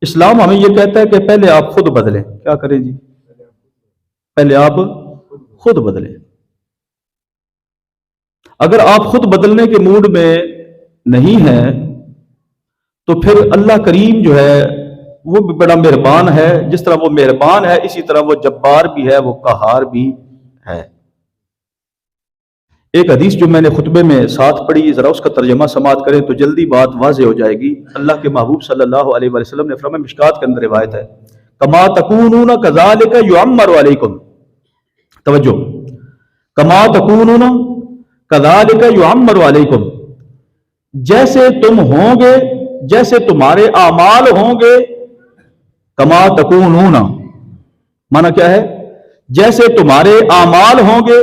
اسلام ہمیں یہ کہتا ہے کہ پہلے آپ خود بدلیں. کیا کریں جی؟ پہلے آپ خود بدلیں. اگر آپ خود بدلنے کے موڈ میں نہیں ہیں تو پھر اللہ کریم جو ہے وہ بھی بڑا مہربان ہے. جس طرح وہ مہربان ہے اسی طرح وہ جبار بھی ہے، وہ قہار بھی ہے. ایک حدیث جو میں نے خطبے میں ساتھ پڑھی، ذرا اس کا ترجمہ سماعت کریں تو جلدی بات واضح ہو جائے گی. اللہ کے محبوب صلی اللہ علیہ وسلم نے فرمایا، مشکات کے اندر روایت ہے، کما تکونون کذالک یعمر علیکم. توجہ، کما تکونون کذالک یعمر علیکم، جیسے تم ہوں گے، جیسے تمہارے اعمال ہوں گے. کما تکونون معنی کیا ہے؟ جیسے تمہارے اعمال ہوں گے،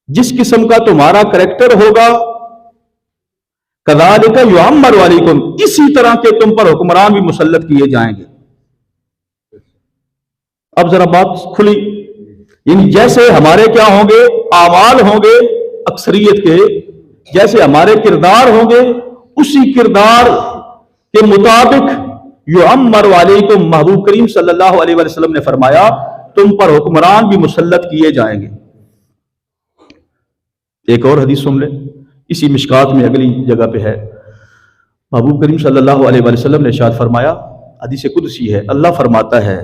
جس قسم کا تمہارا کریکٹر ہوگا. کذالک یعمر علیکم، اسی طرح کے تم پر حکمران بھی مسلط کیے جائیں گے. اب ذرا بات کھلی، یعنی جیسے ہمارے کیا ہوں گے؟ اعمال ہوں گے اکثریت کے، جیسے ہمارے کردار ہوں گے اسی کردار کے مطابق یعمر علیکم، محبوب کریم صلی اللہ علیہ وسلم نے فرمایا تم پر حکمران بھی مسلط کیے جائیں گے. ایک اور حدیث سن لیں، اسی مشکات میں اگلی جگہ پہ ہے. محبوب کریم صلی اللہ علیہ وسلم نے ارشاد فرمایا، حدیث قدسی ہے، اللہ فرماتا ہے،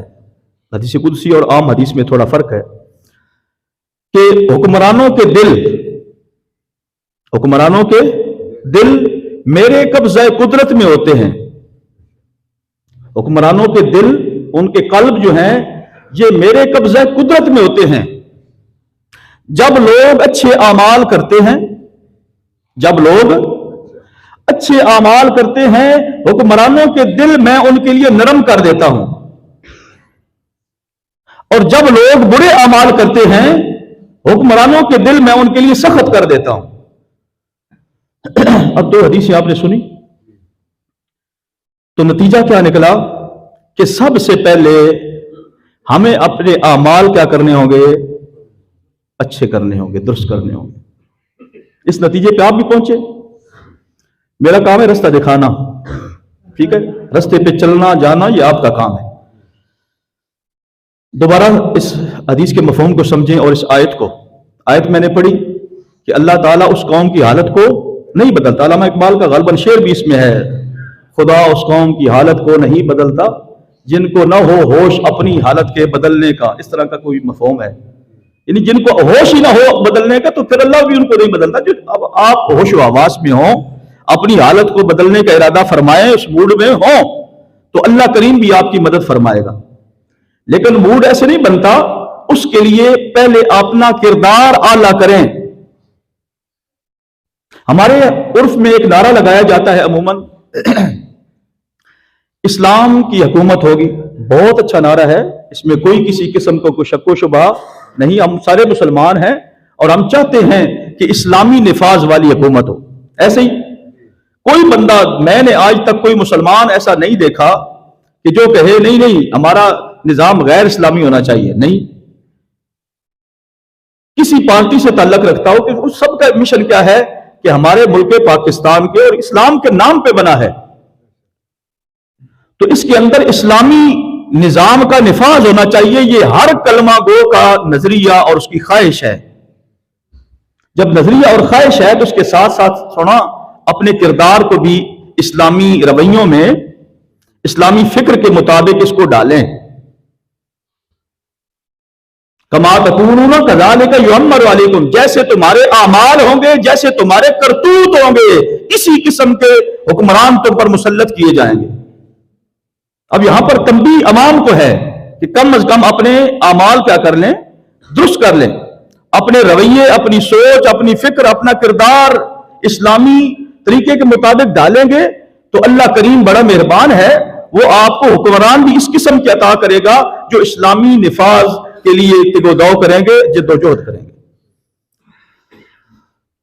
حدیث قدسی اور عام حدیث میں تھوڑا فرق ہے، کہ حکمرانوں کے دل میرے قبضہ قدرت میں ہوتے ہیں. حکمرانوں کے دل، ان کے قلب جو ہیں یہ میرے قبضہ قدرت میں ہوتے ہیں. جب لوگ اچھے اعمال کرتے ہیں، جب لوگ اچھے اعمال کرتے ہیں، حکمرانوں کے دل میں ان کے لیے نرم کر دیتا ہوں. اور جب لوگ برے اعمال کرتے ہیں، حکمرانوں کے دل میں ان کے لیے سخت کر دیتا ہوں. اب دو حدیثیں آپ نے سنی تو نتیجہ کیا نکلا کہ سب سے پہلے ہمیں اپنے اعمال کیا کرنے ہوں گے؟ اچھے کرنے ہوں گے، درست کرنے ہوں گے. اس نتیجے پہ آپ بھی پہنچے. میرا کام ہے رستہ دکھانا، ٹھیک ہے، رستے پہ چلنا جانا یہ آپ کا کام ہے. دوبارہ اس حدیث کے مفہوم کو سمجھیں اور اس آیت میں نے پڑھی کہ اللہ تعالیٰ اس قوم کی حالت کو نہیں بدلتا. علامہ اقبال کا غالباً شعر بھی اس میں ہے، خدا اس قوم کی حالت کو نہیں بدلتا جن کو نہ ہو ہوش اپنی حالت کے بدلنے کا. اس طرح کا کوئی مفہوم ہے، یعنی جن کو ہوش ہی نہ ہو بدلنے کا تو پھر اللہ بھی ان کو نہیں بدلتا. جو اب آپ ہوش و حواس میں ہوں، اپنی حالت کو بدلنے کا ارادہ فرمائیں، اس موڈ میں ہوں تو اللہ کریم بھی آپ کی مدد فرمائے گا. لیکن موڈ ایسے نہیں بنتا، اس کے لیے پہلے اپنا کردار اعلیٰ کریں. ہمارے عرف میں ایک نعرہ لگایا جاتا ہے عموماً، اسلام کی حکومت ہوگی. بہت اچھا نعرہ ہے، اس میں کوئی کسی قسم کو کوئی شک و شبہ نہیں. ہم سارے مسلمان ہیں اور ہم چاہتے ہیں کہ اسلامی نفاذ والی حکومت ہو. ایسے ہی کوئی بندہ، میں نے آج تک کوئی مسلمان ایسا نہیں دیکھا کہ جو کہے نہیں ہمارا نظام غیر اسلامی ہونا چاہیے. نہیں، کسی پارٹی سے تعلق رکھتا ہو کہ اس سب کا مشن کیا ہے کہ ہمارے ملک پاکستان کے اور اسلام کے نام پہ بنا ہے تو اس کے اندر اسلامی نظام کا نفاذ ہونا چاہیے. یہ ہر کلمہ گو کا نظریہ اور اس کی خواہش ہے. جب نظریہ اور خواہش ہے تو اس کے ساتھ ساتھ سنا اپنے کردار کو بھی اسلامی رویوں میں، اسلامی فکر کے مطابق اس کو ڈالیں. کما تکونون کذالک یعمر علیکم، جیسے تمہارے اعمال ہوں گے، جیسے تمہارے کرتوت ہوں گے، اسی قسم کے حکمران تم پر مسلط کیے جائیں گے. اب یہاں پر تنبیہ عوام کو ہے کہ کم از کم اپنے اعمال کیا کر لیں؟ درست کر لیں. اپنے رویے، اپنی سوچ، اپنی فکر، اپنا کردار اسلامی طریقے کے مطابق ڈالیں گے تو اللہ کریم بڑا مہربان ہے، وہ آپ کو حکمران بھی اس قسم کی عطا کرے گا جو اسلامی نفاذ کے لیے تگ و دو کریں گے، جد و جہد کریں گے.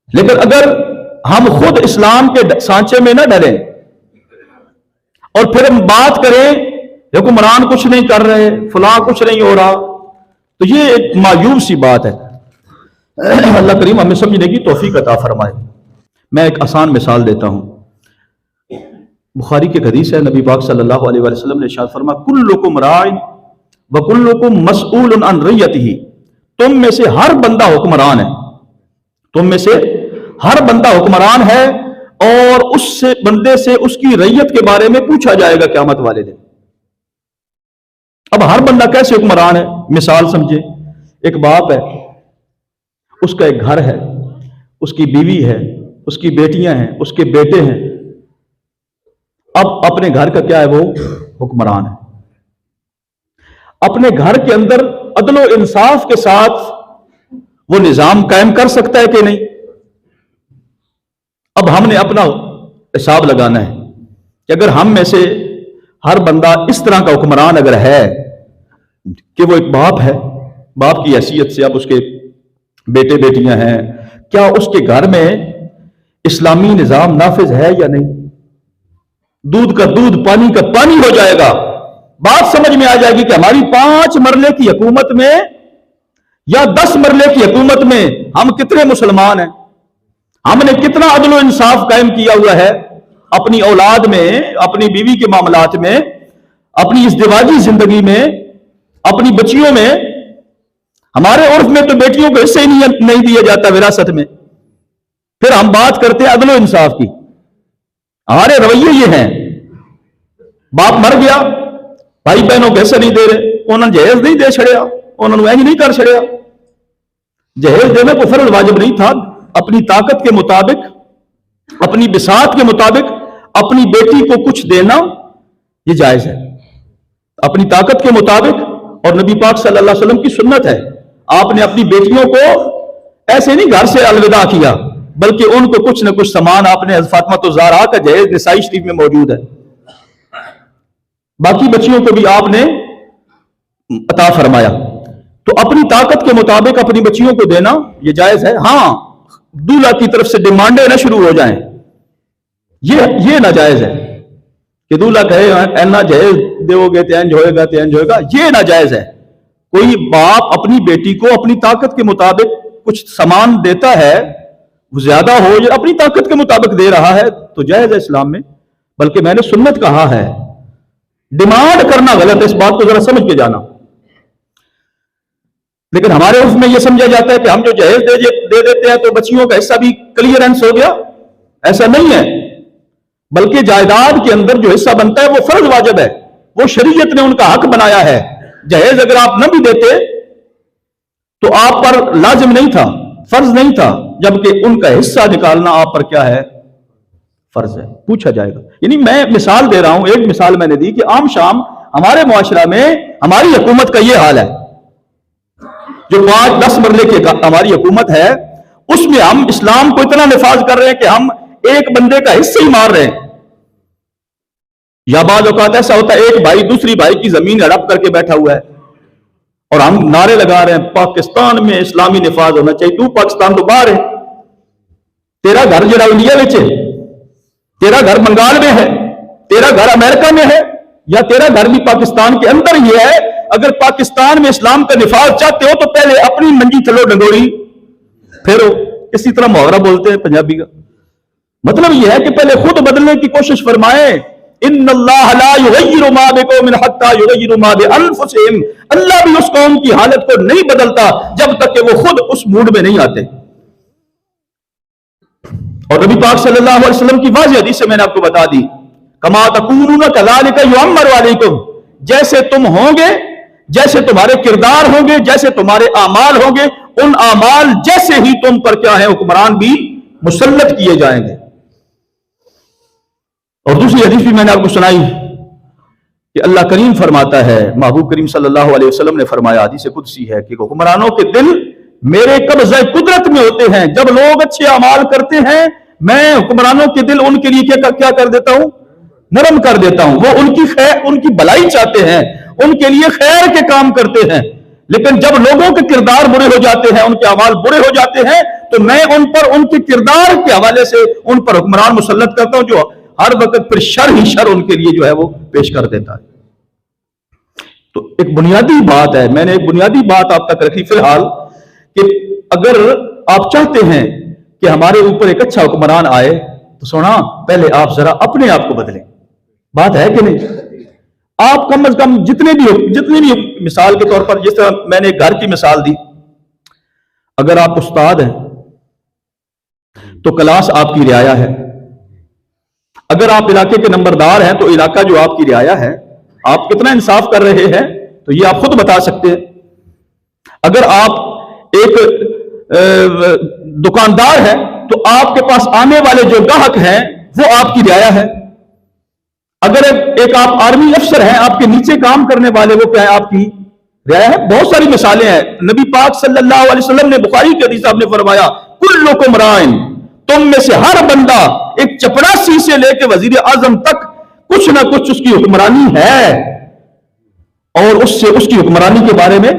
لیکن اگر ہم خود اسلام کے سانچے میں نہ ڈلیں اور پھر ہم بات کریں حکمران کچھ نہیں کر رہے، فلاں کچھ نہیں ہو رہا، تو یہ ایک مایوب سی بات ہے. اللہ کریم ہمیں سمجھنے کی توفیق عطا فرمائے. میں ایک آسان مثال دیتا ہوں. बुखारी की एक हदीस है, नबी पाक सल्लल्लाहु अलैहि वसल्लम ने इरशाद फरमाया, कुल्लुकुम राइन व कुल्लुकुम मसऊलुन अन रइयतिही, तुम में से हर बंदा हुक्मरान है, तुम में से हर बंदा हुक्मरान है और उससे बंदे से उसकी रैयत के बारे में पूछा जाएगा क़यामत वाले दिन। अब हर बंदा कैसे हुक्मरान है? मिसाल समझे, एक बाप है, उसका एक घर है, उसकी बीवी है, उसकी बेटियां हैं, उसके बेटे हैं। अब अपने घर का क्या है? वो हुक्मरान है। अपने घर के अंदर अदलो इंसाफ के साथ वो निजाम कायम कर सकता है कि नहीं? अब हमने अपना हिसाब लगाना है कि अगर हम में से हर बंदा इस तरह का हुक्मरान अगर है कि वो एक बाप है, बाप की हैसियत से अब उसके बेटे बेटियां हैं, क्या उसके घर में इस्लामी निजाम नाफिज है या नहीं? दूध का दूध, पानी का पानी हो जाएगा। बात समझ में आ जाएगी कि हमारी 5 मरले की हुकूमत में या 10 मरले की हुकूमत में हम कितने मुसलमान हैं, हमने कितना अदल इंसाफ कायम किया हुआ है अपनी औलाद में, अपनी बीवी के मामलात में, अपनी इज़्दिवाजी जिंदगी में, अपनी बच्चियों में। हमारे उर्फ में तो बेटियों को हिस्से ही नहीं दिया जाता विरासत में, फिर हम बात करते हैं अदल इंसाफ की। हमारे रवैये ये हैं, बाप मर गया, भाई बहनों को हिस्से नहीं दे रहे, उन्होंने जहेज नहीं दे छड़िया, उन्होंने इंज नहीं कर छड़िया। जहेज देने को फर्ज वाजिब नहीं था, अपनी ताकत के मुताबिक, अपनी बिसात के मुताबिक अपनी बेटी को कुछ देना ये जायज है, अपनी ताकत के मुताबिक। और नबी पाक सल्लल्लाहु अलैहि वसल्लम की सुन्नत है, आपने अपनी बेटियों को ऐसे नहीं घर से अलविदा किया, बल्कि उनको कुछ न कुछ सामान आपने फातिमा तो ज़हरा का जहेज निसाई शरीफ में मौजूद है, बाकी बच्चियों को भी आपने अता फरमाया। तो अपनी ताकत के मुताबिक अपनी बच्चियों को देना यह जायज है। हां, दूल्हा की तरफ से डिमांडें ना शुरू हो जाएं, ये नाजायज है कि दूल्हा कहे ऐना जहेज दोगे तो इंज होएगा तो इंज होएगा, ये नाजायज है। कोई बाप अपनी बेटी को अपनी ताकत के मुताबिक कुछ सामान देता है, वो ज्यादा हो या अपनी ताकत के मुताबिक दे रहा है तो जायज है इस्लाम में, बल्कि मैंने सुन्नत कहा है। डिमांड करना गलत है, इस बात को जरा समझ के जाना। लेकिन हमारे उर्फ में यह समझा जाता है कि हम जो जहेज दे देते हैं तो बच्चियों का हिस्सा भी क्लियरेंस हो गया। ऐसा नहीं है, बल्कि जायदाद के अंदर जो हिस्सा बनता है वो फर्ज वाजिब है, वो शरीयत ने उनका हक बनाया है। जहेज अगर आप न भी देते तो आप पर लाजिम नहीं था, फर्ज नहीं था, जबकि उनका हिस्सा निकालना आप पर क्या है? फर्ज है, पूछा जाएगा। यानी मैं मिसाल दे रहा हूं, एक मिसाल मैंने दी कि आम शाम हमारे मुआशरा में हमारी हुकूमत का यह हाल है, जो 5-10 मरले की हमारी हुकूमत है, उसमें हम इस्लाम को इतना निफाज कर रहे हैं कि हम एक बंदे का हिस्सा ही मार रहे हैं। या बाद औकात ऐसा होता है एक भाई दूसरी भाई की जमीन हड़प करके बैठा हुआ है और हम नारे लगा रहे हैं पाकिस्तान में इस्लामी निफाज होना चाहिए। तू पाकिस्तान तो बाहर है, तेरा घर जरा इंडिया में है, तेरा घर बंगाल में है, तेरा घर अमेरिका में है, या तेरा घर भी पाकिस्तान के अंदर ही है। अगर पाकिस्तान में इस्लाम का निफाज चाहते हो तो पहले अपनी मंजी चलो डंडोरी फेरो। इसी तरह मुहावरा बोलते हैं पंजाबी का, मतलब यह है कि पहले खुद बदलने की कोशिश फरमाए। इन्नल्लाह ला युगय्यिरु मा बिकौमिन हत्ता युगय्यिरु मा बिअनफुसिहिम, अल्लाह भी उस कौम की हालत को नहीं बदलता जब तक कि वो खुद उस मूड में नहीं आते। और नबी पाक सल्लल्लाहु अलैहि वसल्लम की वाज़ेह हदीस से मैंने आपको बता दी, कमा तकूनुना कज़ालिका युअम्मरु अलैकुम, जैसे तुम होंगे, जैसे तुम्हारे किरदार होंगे, जैसे तुम्हारे आमाल होंगे, उन आमाल जैसे ही तुम पर क्या है हुक्मरान भी मुसल्लत किए जाएंगे। और दूसरी हदीस भी मैंने आपको सुनाई कि अल्लाह करीम फरमाता है, महबूब करीम सल्लल्लाहु अलैहि वसल्लम ने फरमाया, हदीस कुदसी है कि हुक्मरानों के दिल मेरे कब्ज़े कुदरत में होते हैं। जब लोग अच्छे अमाल करते हैं, मैं हुक्मरानों के दिल उनके लिए क्या कर देता हूं? नरम कर देता हूं। वो उनकी खैर, उनकी भलाई चाहते हैं, उनके लिए खैर के काम करते हैं। लेकिन जब लोगों के किरदार बुरे हो जाते हैं, उनके अमाल बुरे हो जाते हैं, तो मैं उन पर उनके किरदार के हवाले से उन पर हुक्मरान मुसल्लत करता हूं, जो हर वक्त फिर शर ही शर उनके लिए जो है वो पेश कर देता है। तो एक बुनियादी बात है, मैंने एक बुनियादी बात आप तक रखी फिलहाल, कि अगर आप चाहते हैं कि हमारे ऊपर एक अच्छा हुक्मरान आए, तो सुना, पहले आप जरा अपने आप को बदलें। बात है कि नहीं? आप कम से कम जितनी भी मिसाल के तौर पर, जिस तरह मैंने घर की मिसाल दी, अगर आप उस्ताद हैं तो क्लास आपकी रियाया है, अगर आप इलाके के नंबरदार हैं तो इलाका जो आपकी रियाया है, आप कितना इंसाफ कर रहे हैं तो ये आप खुद बता सकते हैं। अगर आप एक दुकानदार हैं तो आपके पास आने वाले जो ग्राहक हैं वो आपकी रियाया है। अगर एक आप आर्मी अफसर हैं, आपके नीचे काम करने वाले वो क्या है? आपकी रियाया है। बहुत सारी मिसालें हैं। नबी पाक सल्लल्लाहु अलैहि वसल्लम ने बुखारी के हदीस आपने फरमाया, कुल्लुकुम राइन, तुम में से हर बंदा, एक चपरासी से लेकर वजीर आजम तक, कुछ ना कुछ उसकी हुक्मरानी है और उससे उसकी हुक्मरानी के बारे में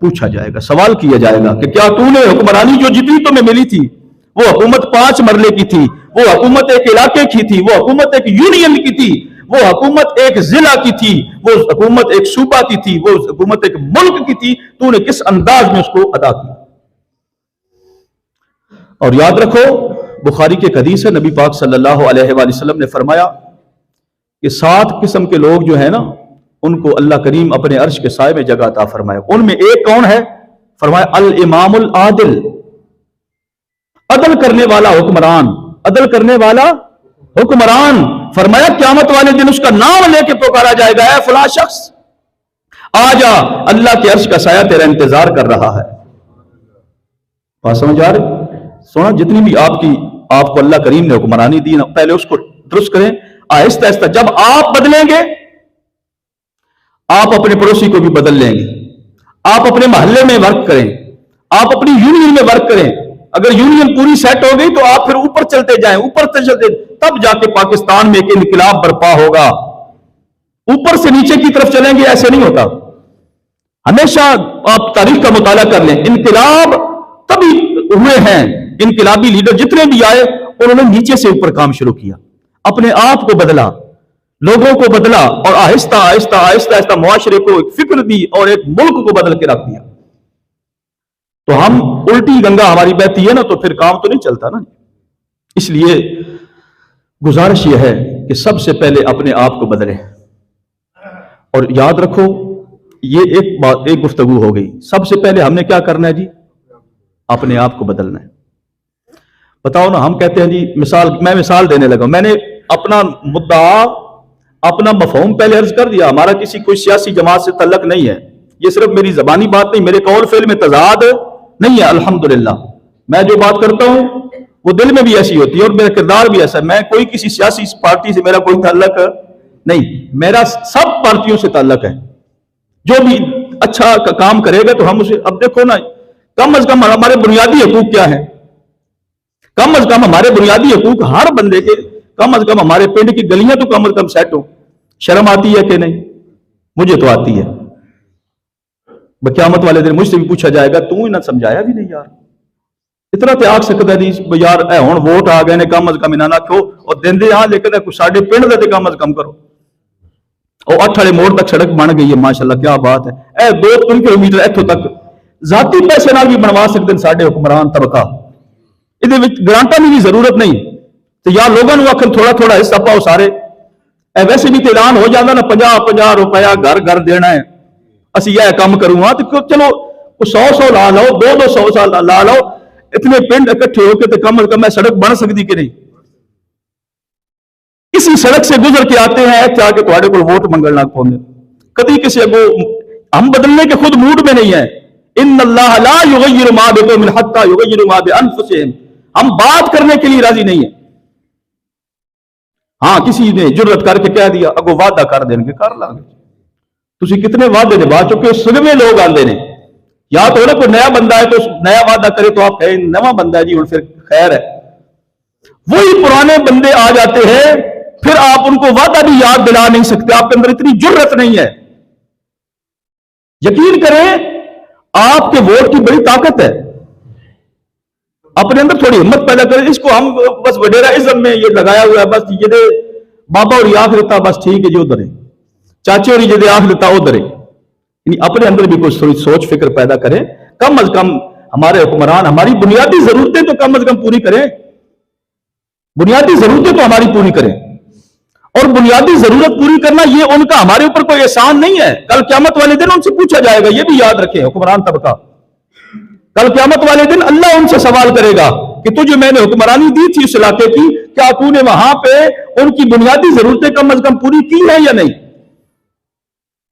पूछा जाएगा, सवाल किया जाएगा कि क्या तूने हुक्मरानी जो जितनी तुम्हें मिली थी, वो हुकूमत 5 मरले की थी, वो हुकूमत एक इलाके की थी, वो हुकूमत एक यूनियन की थी, वो हुकूमत एक जिला की थी, वो हुकूमत एक सूबा की थी, वो हुकूमत एक मुल्क की थी, तूने किस अंदाज में उसको अदा किया। और याद रखो, बुखारी के हदीस है, नबी पाक सल्लल्लाहु अलैहि वसल्लम ने फरमाया कि 7 किस्म के लोग जो है ना, उनको अल्लाह करीम अपने अर्श के साए में जगह अता फरमाए। उनमें एक कौन है? फरमाया अल इमामुल आदिल, अदल करने वाला हुक्मरान, अदल करने वाला हुक्मरान। फरमाया क़यामत वाले दिन उसका नाम लेके पुकारा जाएगा, है फला शख्स आजा, अल्लाह के अर्श का साया तेरा इंतजार कर रहा है। बात समझ आ रही? सुना, जितनी भी आपको अल्लाह करीम ने हुक्मरानी दी ना, पहले उसको दुरुस्त करें आहिस्ता आहिस्ता। जब आप बदलेंगे, आप अपने पड़ोसी को भी बदल लेंगे। आप अपने मोहल्ले में वर्क करें, आप अपनी यूनियन में वर्क करें। अगर यूनियन पूरी सेट हो गई तो आप फिर ऊपर चलते जाएं, ऊपर चलते, तब जाके पाकिस्तान में एक इनकलाब बर्पा होगा। ऊपर से नीचे की तरफ चलेंगे, ऐसे नहीं होता। हमेशा आप तारीख का मुताला कर लें, इनकलाब तभी हुए हैं, इनकलाबी लीडर जितने भी आए उन्होंने नीचे से ऊपर काम शुरू किया, अपने आप को बदला, लोगों को बदला, और आहिस्ता आहिस्ता आहिस्ता आहिस्ता मुआशरे को एक फिक्र दी और एक मुल्क को बदल के रख दिया। तो हम उल्टी गंगा हमारी बहती है ना, तो फिर काम तो नहीं चलता ना। इसलिए गुजारिश यह है कि सबसे पहले अपने आप को बदलें। और याद रखो, ये एक गुफ्तगू हो गई। सबसे पहले हमने क्या करना है जी? अपने आप को बदलना है। बताओ ना, हम कहते हैं जी, मैं मिसाल देने लगा, मैंने अपना मुद्दा, अपना मफहूम पहले अर्ज कर दिया। हमारा किसी कोई सियासी जमात से तल्लक नहीं है, ये सिर्फ मेरी जबानी बात नहीं, मेरे कौल फेल में तजाद नहीं है। अल्हम्दुलिल्लाह, मैं जो बात करता हूं वो दिल में भी ऐसी होती है और मेरा किरदार भी ऐसा है। मैं कोई किसी सियासी पार्टी से मेरा कोई ताल्लुक नहीं, मेरा सब पार्टियों से ताल्लुक है। जो भी अच्छा काम करेगा तो हम उसे, अब देखो ना, कम अज कम हमारे बुनियादी हकूक क्या है? कम अज कम हमारे बुनियादी हकूक हर बंदे के, कम अज कम हमारे पिंड की गलियां तो कम अज कम सेट हो। शर्म आती है कि नहीं? मुझे तो आती है। क़यामत वाले दिन मुझसे भी पूछा जाएगा, तू ही ना समझाया भी नहीं यार, इतना ते आख सकता है यार, हुण वोट आ गए ने, कम अज कम इन्हां ना क्यों और देंदे हाँ, लेकिन कुछ साडे पिंड दा ते कम अज कम करो। और 8 वाले मोड़ तक सड़क बन गई है, माशाअल्लाह, क्या बात है। 2-3 किलोमीटर इत्थों तक जाती पैसे नाल भी बनवा सकते हैं साडे हुक्मरान तबका। इहदे विच ग्रांटां दी भी जरूरत नहीं, तो यार लोगों को आखन थोड़ा थोड़ा हिस्सा पाओ सारे। वैसे भी तो ऐलान हो जाता ना, 50-50 रुपया घर घर देना है, असी यह काम करूंगा, तो चलो 100-100 ला लो, 200-200 ला लो, इतने पिंड इकट्ठे होकर तो कम अज कम सड़क बन सकती कि नहीं? इसी सड़क से गुजर के आते हैं, इत्थे आके तुहाडे कोल वोट मंगण लग पौंदे। कदी किसी अगो हम बदलने के खुद मूड में नहीं है। इन्नल्लाह ला युगय्यिरु मा बिक़ौमिन हत्ता युगय्यिरु मा बिअनफुसिहिम। हम बात करने के लिए राजी नहीं है। हाँ, किसी ने जुर्रत करके कह दिया, अगो वादा कर देंगे, कर लांगे। तुसी कितने वादे निभा चुके हो? सगवे लोग आते हैं, या तो ना कोई नया बंदा है तो नया वादा करे तो आप कहें नवा बंदा है जी, और फिर खैर है। वही पुराने बंदे आ जाते हैं, फिर आप उनको वादा भी याद दिला नहीं सकते, आपके अंदर इतनी जुर्रत नहीं है। यकीन करें, आपके वोट की बड़ी ताकत है। अपने अंदर थोड़ी हिम्मत पैदा करें। इसको हम बस वडेरा इज्म में ये लगाया हुआ है, बस ये दे बाबा और आख देता, बस ठीक है जी, उधर है चाचे और ये आख देता उधर है। अपने अंदर भी कुछ थोड़ी सोच फिक्र पैदा करें। कम अज कम हमारे हुक्मरान हमारी बुनियादी जरूरतें तो कम अज कम पूरी करें, बुनियादी जरूरतें तो हमारी पूरी करें। اور بنیادی ضرورت پوری کرنا یہ ان کا ہمارے اوپر کوئی احسان نہیں ہے. کل قیامت والے دن ان سے پوچھا جائے گا. یہ بھی یاد رکھیں حکمران طبقہ, کل قیامت والے دن اللہ ان سے سوال کرے گا کہ تجھے میں نے حکمرانی دی تھی اس علاقے کی, کیا تو نے وہاں پہ ان کی بنیادی ضرورتیں کم از کم پوری کی ہیں یا نہیں؟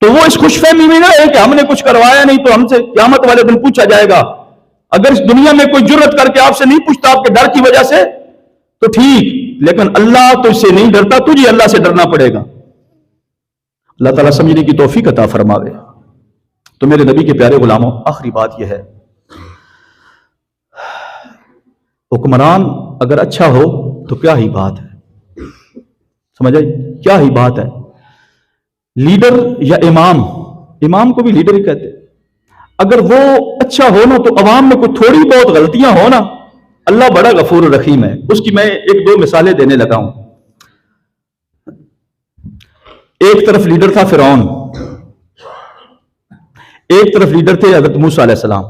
تو وہ اس خوش فہمی میں نہ ہے کہ ہم نے کچھ کروایا نہیں تو ہم سے قیامت والے دن پوچھا جائے گا. اگر اس دنیا میں کوئی جرت کر کے آپ سے نہیں پوچھتا آپ کے ڈر کی وجہ سے تو ٹھیک, لیکن اللہ تو اس سے نہیں ڈرتا, تجھے اللہ سے ڈرنا پڑے گا. اللہ تعالیٰ سمجھنے کی توفیق عطا فرماوے. تو میرے نبی کے پیارے غلاموں, آخری بات یہ ہے, حکمران اگر اچھا ہو تو کیا ہی بات ہے, سمجھ آئی, کیا ہی بات ہے. لیڈر یا امام کو بھی لیڈر ہی کہتے, اگر وہ اچھا ہو نا تو عوام میں کوئی تھوڑی بہت غلطیاں ہو نا, اللہ بڑا غفور الرحیم ہے. اس کی میں ایک دو مثالیں دینے لگا ہوں. ایک طرف لیڈر تھا فرعون, ایک طرف لیڈر تھے حضرت موسیٰ علیہ السلام.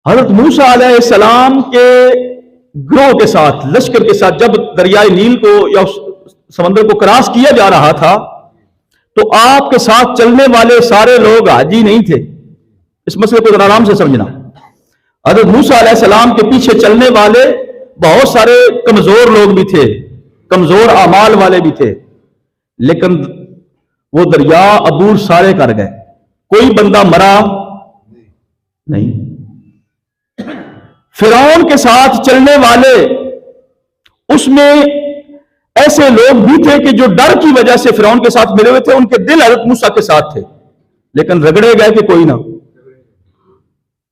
حضرت موسیٰ علیہ السلام کے گروہ کے ساتھ, لشکر کے ساتھ جب دریائے نیل کو یا سمندر کو کراس کیا جا رہا تھا تو آپ کے ساتھ چلنے والے سارے لوگ حاجی نہیں تھے. اس مسئلے کو ذرا آرام سے سمجھنا. حضرت موسیٰ علیہ السلام کے پیچھے چلنے والے بہت سارے کمزور لوگ بھی تھے, کمزور اعمال والے بھی تھے, لیکن وہ دریا عبور سارے کر گئے, کوئی بندہ مرا نہیں. فرعون کے ساتھ چلنے والے اس میں ایسے لوگ بھی تھے کہ جو ڈر کی وجہ سے فرعون کے ساتھ ملے ہوئے تھے, ان کے دل حضرت موسیٰ کے ساتھ تھے, لیکن رگڑے گئے کہ کوئی نہ.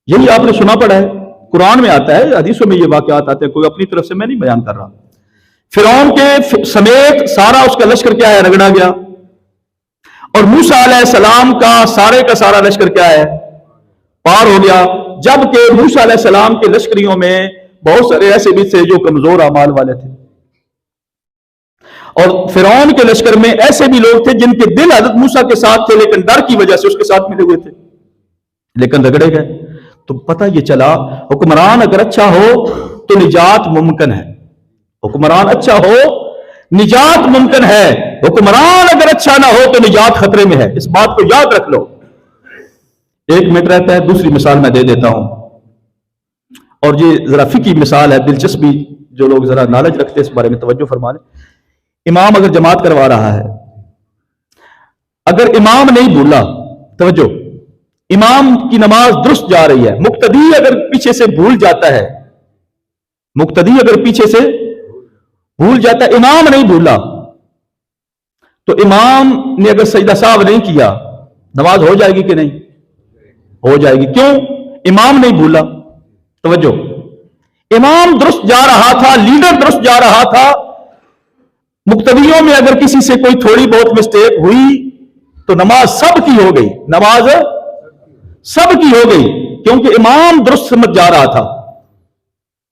یہی آپ نے سنا پڑا ہے, قرآن میں آتا ہے, حدیثوں میں یہ واقعات آتے ہیں, کوئی اپنی طرف سے میں نہیں بیان کر رہا. فرعون کے سمیت سارا اس کا لشکر کیا ہے, رگڑا گیا. اور موسیٰ علیہ السلام کا سارا لشکر کیا ہے, پار ہو گیا. جبکہ موسیٰ علیہ السلام کے لشکریوں میں بہت سارے ایسے بھی تھے جو کمزور اعمال والے تھے, اور فرعون کے لشکر میں ایسے بھی لوگ تھے جن کے دل حضرت موسیٰ کے ساتھ تھے لیکن ڈر کی وجہ سے اس کے ساتھ ملے ہوئے تھے, لیکن رگڑے گئے. تو پتہ یہ چلا حکمران اگر اچھا ہو تو نجات ممکن ہے. حکمران اچھا ہو نجات ممکن ہے, حکمران اگر اچھا نہ ہو تو نجات خطرے میں ہے. اس بات کو یاد رکھ لو. ایک منٹ رہتا ہے, دوسری مثال میں دے دیتا ہوں, اور یہ ذرا فقہی مثال ہے, دلچسپی جو لوگ ذرا نالج رکھتے ہیں اس بارے میں توجہ فرما لیں. امام اگر جماعت کروا رہا ہے, اگر امام نہیں بھولا, توجہ, امام کی نماز درست جا رہی ہے, مقتدی اگر پیچھے سے بھول جاتا ہے, مقتدی اگر پیچھے سے بھول جاتا ہے, امام نہیں بھولا, تو امام نے اگر سجدہ سہو نہیں کیا, نماز ہو جائے گی کہ نہیں؟ ہو جائے گی. کیوں؟ امام نہیں بھولا. توجہ, امام درست جا رہا تھا, لیڈر درست جا رہا تھا, مقتدیوں میں اگر کسی سے کوئی تھوڑی بہت مسٹیک ہوئی تو نماز سب کی ہو گئی, نماز سب کی ہو گئی, کیونکہ امام درست سمجھ جا رہا تھا.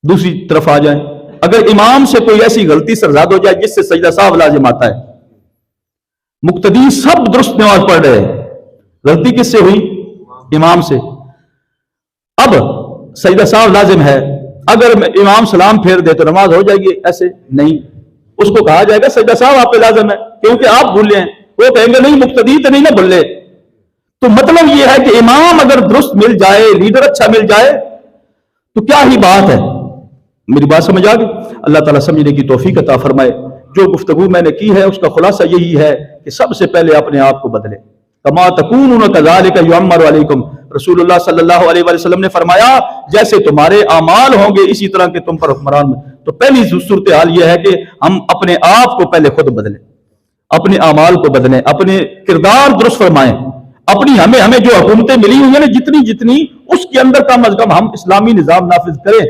دوسری طرف آ جائیں, اگر امام سے کوئی ایسی غلطی سرزاد ہو جائے جس سے سجدہ سہو لازم آتا ہے, مقتدی سب درست نماز پڑھ رہے, غلطی کس سے ہوئی؟ امام سے. اب سجدہ سہو لازم ہے, اگر امام سلام پھیر دے تو نماز ہو جائے گی؟ ایسے نہیں, اس کو کہا جائے گا سجدہ سہو آپ پہ لازم ہے کیونکہ آپ بھولے ہیں. وہ کہیں گے نہیں مقتدی تو نہیں نہ بھولے. تو مطلب یہ ہے کہ امام اگر درست مل جائے, لیڈر اچھا مل جائے تو کیا ہی بات ہے. میری بات سمجھ آ گئی؟ اللہ تعالیٰ سمجھنے کی توفیق عطا فرمائے. جو گفتگو میں نے کی ہے اس کا خلاصہ یہی ہے کہ سب سے پہلے اپنے آپ کو بدلے. کما تکونون کذالک یعمر علیکم, رسول اللہ صلی اللہ علیہ وسلم نے فرمایا جیسے تمہارے اعمال ہوں گے اسی طرح کے تم پر حکمران. تو پہلی صورتحال یہ ہے کہ ہم اپنے آپ کو پہلے خود بدلیں, اپنے اعمال کو بدلیں, اپنے کردار درست فرمائیں, اپنی ہمیں جو حکومتیں ملی ہوئی ہیں نا جتنی اس کے اندر کم از کم ہم اسلامی نظام نافذ کریں,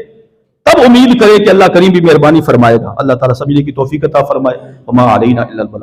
تب امید کریں کہ اللہ کریم بھی مہربانی فرمائے گا. اللہ تعالیٰ سمجھنے کی توفیق عطا فرمائے. وما علینا الا البلاغ.